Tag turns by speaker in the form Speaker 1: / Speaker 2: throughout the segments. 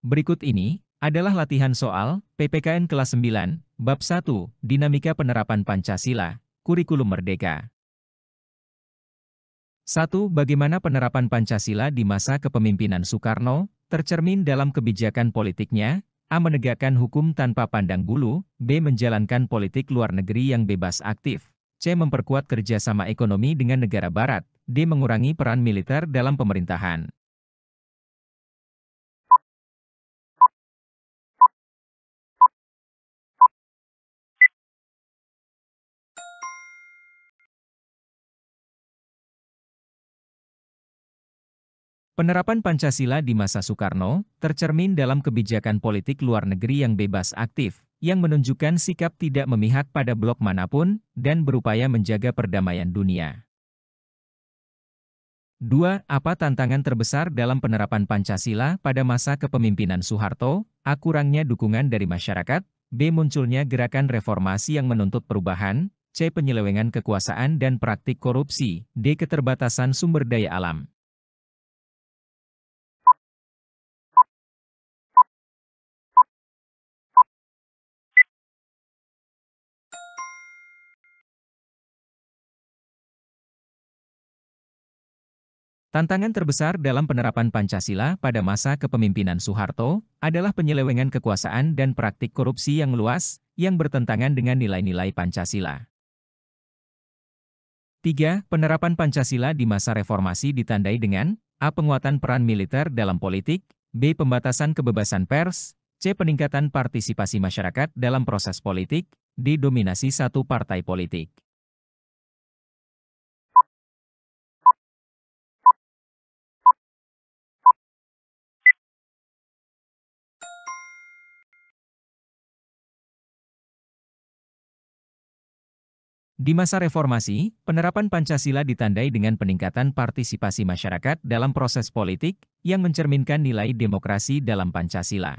Speaker 1: Berikut ini adalah latihan soal PPKN kelas 9, bab 1, Dinamika Penerapan Pancasila, Kurikulum Merdeka. 1. Bagaimana penerapan Pancasila di masa kepemimpinan Soekarno, tercermin dalam kebijakan politiknya? A. Menegakkan hukum tanpa pandang bulu. B. Menjalankan politik luar negeri yang bebas aktif. C. Memperkuat kerjasama ekonomi dengan negara barat. D. Mengurangi peran militer dalam pemerintahan. Penerapan Pancasila di masa Soekarno tercermin dalam kebijakan politik luar negeri yang bebas aktif, yang menunjukkan sikap tidak memihak pada blok manapun, dan berupaya menjaga perdamaian dunia. 2. Apa tantangan terbesar dalam penerapan Pancasila pada masa kepemimpinan Soeharto? A. Kurangnya dukungan dari masyarakat. B. Munculnya gerakan reformasi yang menuntut perubahan. C. Penyelewengan kekuasaan dan praktik korupsi. D. Keterbatasan sumber daya alam. Tantangan terbesar dalam penerapan Pancasila pada masa kepemimpinan Soeharto adalah penyelewengan kekuasaan dan praktik korupsi yang luas, yang bertentangan dengan nilai-nilai Pancasila. 3. Penerapan Pancasila di masa reformasi ditandai dengan A. Penguatan peran militer dalam politik. B. Pembatasan kebebasan pers. C. Peningkatan partisipasi masyarakat dalam proses politik. D. Dominasi satu partai politik. Di masa reformasi, penerapan Pancasila ditandai dengan peningkatan partisipasi masyarakat dalam proses politik yang mencerminkan nilai demokrasi dalam Pancasila.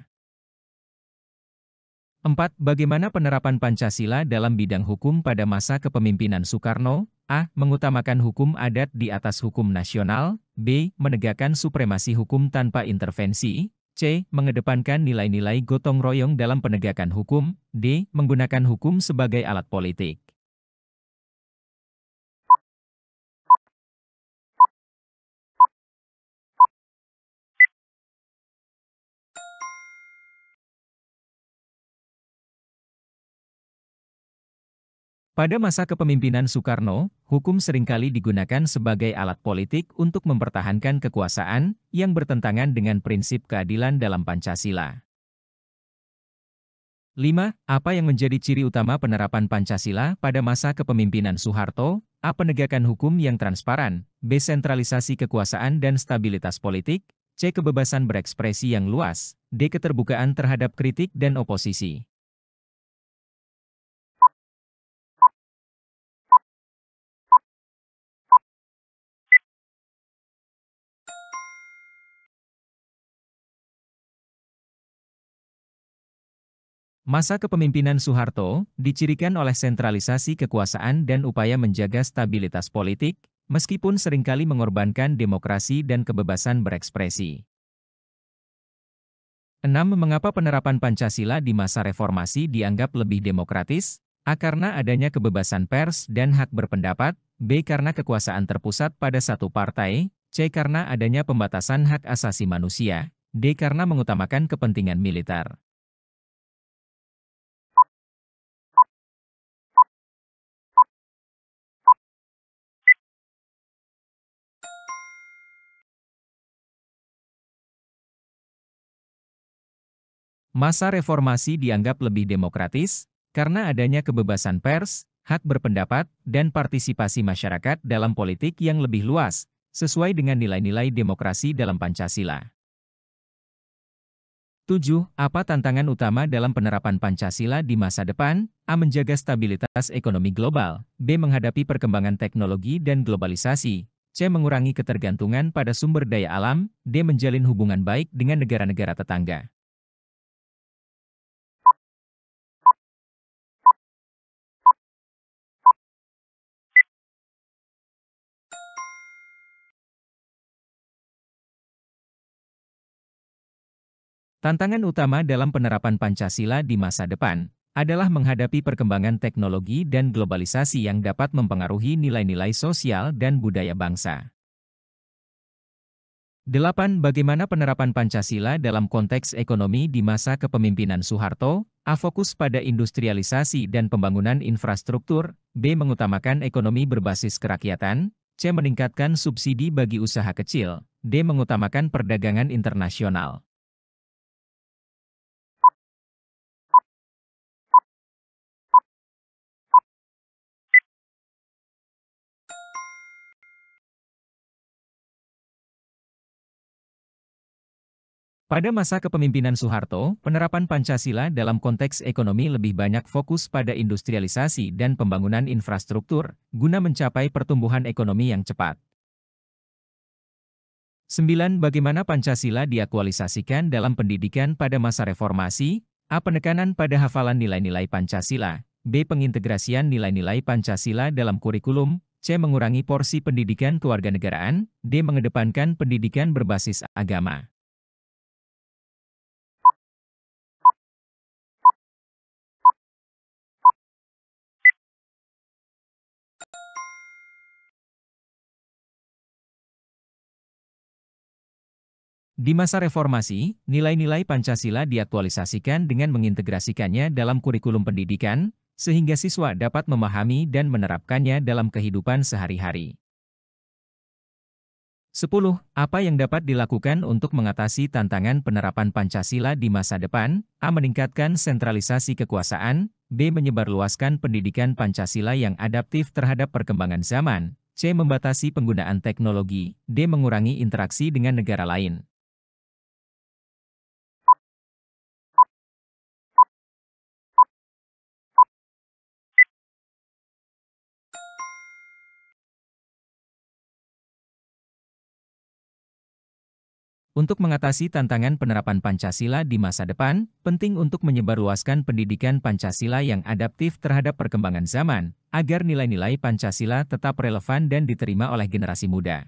Speaker 1: 4. Bagaimana penerapan Pancasila dalam bidang hukum pada masa kepemimpinan Soekarno? A. Mengutamakan hukum adat di atas hukum nasional. B. Menegakkan supremasi hukum tanpa intervensi. C. Mengedepankan nilai-nilai gotong royong dalam penegakan hukum. D. Menggunakan hukum sebagai alat politik. Pada masa kepemimpinan Soekarno, hukum seringkali digunakan sebagai alat politik untuk mempertahankan kekuasaan yang bertentangan dengan prinsip keadilan dalam Pancasila. 5. Apa yang menjadi ciri utama penerapan Pancasila pada masa kepemimpinan Soeharto? A. Penegakan hukum yang transparan. B. Sentralisasi kekuasaan dan stabilitas politik. C. Kebebasan berekspresi yang luas. D. Keterbukaan terhadap kritik dan oposisi. Masa kepemimpinan Soeharto dicirikan oleh sentralisasi kekuasaan dan upaya menjaga stabilitas politik, meskipun seringkali mengorbankan demokrasi dan kebebasan berekspresi. 6. Mengapa penerapan Pancasila di masa reformasi dianggap lebih demokratis? A. Karena adanya kebebasan pers dan hak berpendapat. B. Karena kekuasaan terpusat pada satu partai. C. Karena adanya pembatasan hak asasi manusia. D. Karena mengutamakan kepentingan militer. Masa reformasi dianggap lebih demokratis karena adanya kebebasan pers, hak berpendapat, dan partisipasi masyarakat dalam politik yang lebih luas, sesuai dengan nilai-nilai demokrasi dalam Pancasila. 7. Apa tantangan utama dalam penerapan Pancasila di masa depan? A. Menjaga stabilitas ekonomi global. B. Menghadapi perkembangan teknologi dan globalisasi. C. Mengurangi ketergantungan pada sumber daya alam. D. Menjalin hubungan baik dengan negara-negara tetangga. Tantangan utama dalam penerapan Pancasila di masa depan adalah menghadapi perkembangan teknologi dan globalisasi yang dapat mempengaruhi nilai-nilai sosial dan budaya bangsa. 8. Bagaimana penerapan Pancasila dalam konteks ekonomi di masa kepemimpinan Soeharto? A. Fokus pada industrialisasi dan pembangunan infrastruktur. B. Mengutamakan ekonomi berbasis kerakyatan. C. Meningkatkan subsidi bagi usaha kecil. D. Mengutamakan perdagangan internasional. Pada masa kepemimpinan Soeharto, penerapan Pancasila dalam konteks ekonomi lebih banyak fokus pada industrialisasi dan pembangunan infrastruktur, guna mencapai pertumbuhan ekonomi yang cepat. 9. Bagaimana Pancasila diaktualisasikan dalam pendidikan pada masa reformasi? A. Penekanan pada hafalan nilai-nilai Pancasila. B. Pengintegrasian nilai-nilai Pancasila dalam kurikulum. C. Mengurangi porsi pendidikan kewarganegaraan. D. Mengedepankan pendidikan berbasis agama. Di masa reformasi, nilai-nilai Pancasila diaktualisasikan dengan mengintegrasikannya dalam kurikulum pendidikan, sehingga siswa dapat memahami dan menerapkannya dalam kehidupan sehari-hari. 10. Apa yang dapat dilakukan untuk mengatasi tantangan penerapan Pancasila di masa depan? A. Meningkatkan sentralisasi kekuasaan. B. Menyebarluaskan pendidikan Pancasila yang adaptif terhadap perkembangan zaman. C. Membatasi penggunaan teknologi. D. Mengurangi interaksi dengan negara lain. Untuk mengatasi tantangan penerapan Pancasila di masa depan, penting untuk menyebarluaskan pendidikan Pancasila yang adaptif terhadap perkembangan zaman, agar nilai-nilai Pancasila tetap relevan dan diterima oleh generasi muda.